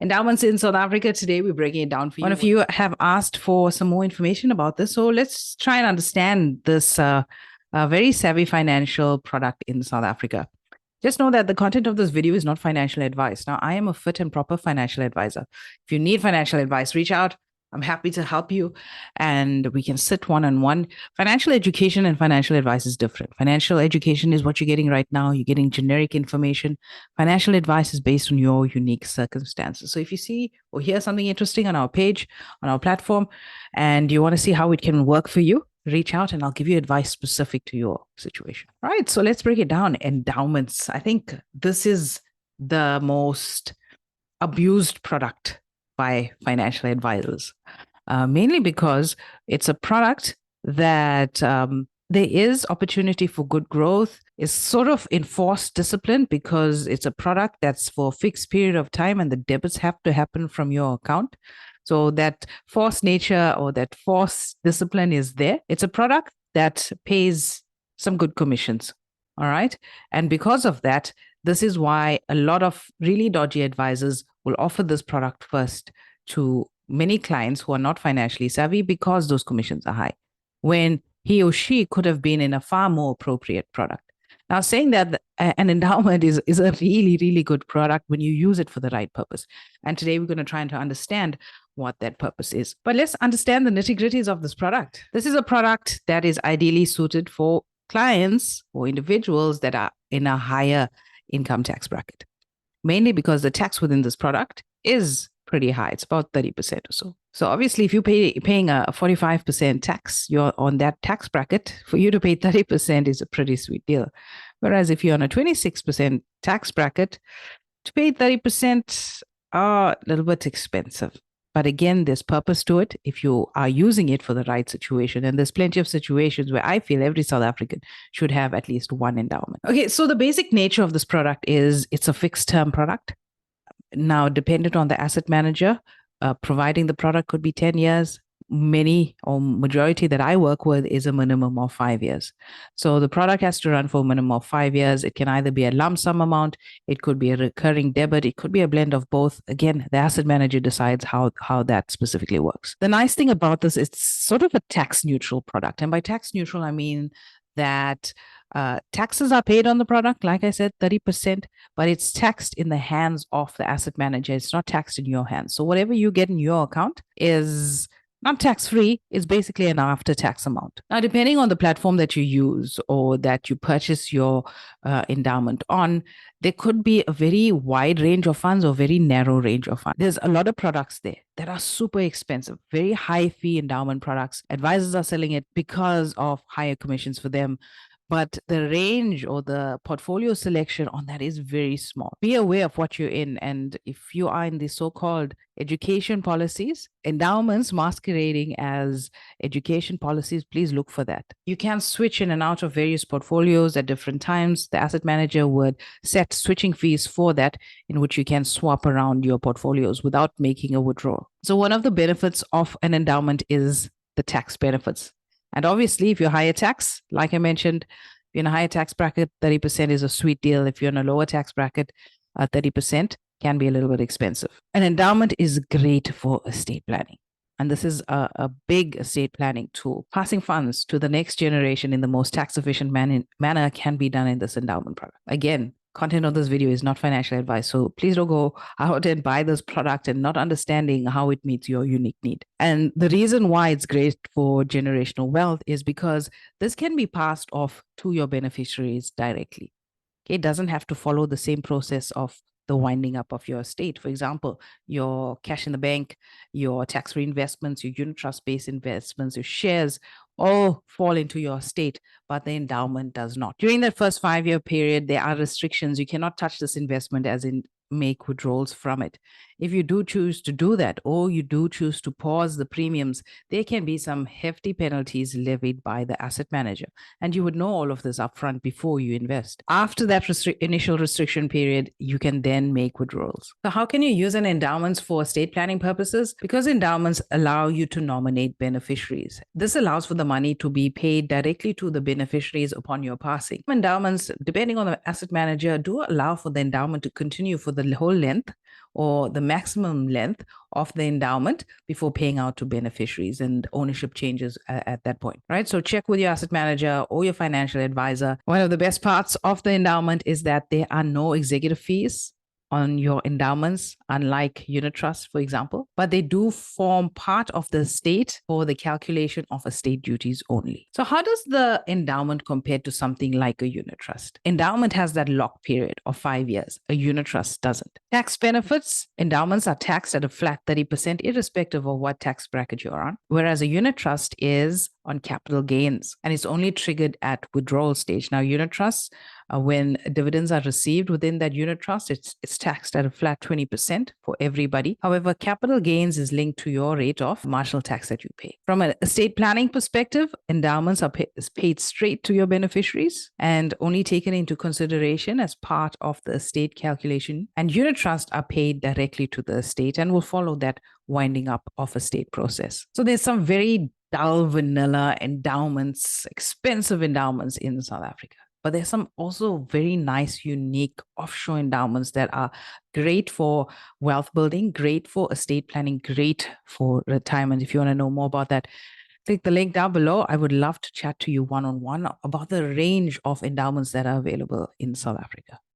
Endowments in South Africa. Today, we're breaking it down for you. One of you have asked for some more information about this. So let's try and understand this very savvy financial product in South Africa. Just know that the content of this video is not financial advice. Now, I am a fit and proper financial advisor. If you need financial advice, reach out. I'm happy to help you and we can sit one-on-one. Financial education and financial advice is different. Financial education is what you're getting right now. You're getting generic information. Financial advice is based on your unique circumstances. So if you see or hear something interesting on our page, on our platform, and you want to see how it can work for you, reach out and I'll give you advice specific to your situation. All right, so let's break it down. Endowments. I think this is the most abused product by financial advisors, mainly because it's a product that there is opportunity for good growth. It's sort of enforced discipline because it's a product that's for a fixed period of time and the debits have to happen from your account. So that forced nature or that forced discipline is there. It's a product that pays some good commissions. All right. And because of that, this is why a lot of really dodgy advisors will offer this product first to many clients who are not financially savvy because those commissions are high, when he or she could have been in a far more appropriate product. Now, saying that an endowment is a really, really good product when you use it for the right purpose. And today we're going to try and to understand what that purpose is. But let's understand the nitty-gritties of this product. This is a product that is ideally suited for clients or individuals that are in a higher income tax bracket, mainly because the tax within this product is pretty high. It's about 30% or so. So obviously, if you're paying a 45% tax, you're on that tax bracket. For you to pay 30% is a pretty sweet deal. Whereas if you're on a 26% tax bracket, to pay 30% are a little bit expensive. But again, there's purpose to it if you are using it for the right situation. And there's plenty of situations where I feel every South African should have at least one endowment. Okay, so the basic nature of this product is it's a fixed term product. Now, dependent on the asset manager, providing the product could be 10 years. Many or majority that I work with is a minimum of 5 years. So the product has to run for a minimum of 5 years. It can either be a lump sum amount, it could be a recurring debit, it could be a blend of both. Again, the asset manager decides how that specifically works. The nice thing about this, it's sort of a tax neutral product. And by tax neutral, I mean that taxes are paid on the product, like I said, 30%, but it's taxed in the hands of the asset manager. It's not taxed in your hands. So whatever you get in your account is not tax-free, it's basically an after-tax amount. Now, depending on the platform that you use or that you purchase your endowment on, there could be a very wide range of funds or very narrow range of funds. There's a lot of products there that are super expensive, very high fee endowment products. Advisors are selling it because of higher commissions for them. But the range or the portfolio selection on that is very small. Be aware of what you're in. And if you are in the so-called education policies, endowments masquerading as education policies, please look for that. You can switch in and out of various portfolios at different times. The asset manager would set switching fees for that, in which you can swap around your portfolios without making a withdrawal. So one of the benefits of an endowment is the tax benefits. And obviously, if you're higher tax, like I mentioned, if you're in a higher tax bracket, 30% is a sweet deal. If you're in a lower tax bracket, 30% can be a little bit expensive. An endowment is great for estate planning. And this is a big estate planning tool. Passing funds to the next generation in the most tax efficient manner can be done in this endowment product. Again, content of this video is not financial advice. So please don't go out and buy this product and not understanding how it meets your unique need. And the reason why it's great for generational wealth is because this can be passed off to your beneficiaries directly. Okay, it doesn't have to follow the same process of the winding up of your estate. For example, your cash in the bank, your tax-free investments, your unit trust-based investments, your shares all fall into your estate, but the endowment does not. During that first 5-year period, there are restrictions. You cannot touch this investment, as in make withdrawals from it. If you do choose to do that, or you do choose to pause the premiums, there can be some hefty penalties levied by the asset manager. And you would know all of this upfront before you invest. After that initial restriction period, you can then make withdrawals. So how can you use an endowment for estate planning purposes? Because endowments allow you to nominate beneficiaries. This allows for the money to be paid directly to the beneficiaries upon your passing. Endowments, depending on the asset manager, do allow for the endowment to continue for the whole length or the maximum length of the endowment before paying out to beneficiaries, and ownership changes at that point, right? So check with your asset manager or your financial advisor. One of the best parts of the endowment is that there are no executive fees on your endowments, unlike unit trusts, for example, but they do form part of the estate for the calculation of estate duties only. So how does the endowment compare to something like a unit trust? Endowment has that lock period of 5 years. A unit trust doesn't. Tax benefits: endowments are taxed at a flat 30%, irrespective of what tax bracket you're on, whereas a unit trust is on capital gains, and it's only triggered at withdrawal stage. Now, unit trusts, when dividends are received within that unit trust, it's taxed at a flat 20% for everybody. However, capital gains is linked to your rate of marginal tax that you pay. From an estate planning perspective, endowments are paid straight to your beneficiaries and only taken into consideration as part of the estate calculation. And unit trusts are paid directly to the estate and will follow that winding up of estate process. So there's some very dull vanilla endowments, expensive endowments in South Africa. But there's some also very nice, unique offshore endowments that are great for wealth building, great for estate planning, great for retirement. If you want to know more about that, click the link down below. I would love to chat to you one-on-one about the range of endowments that are available in South Africa.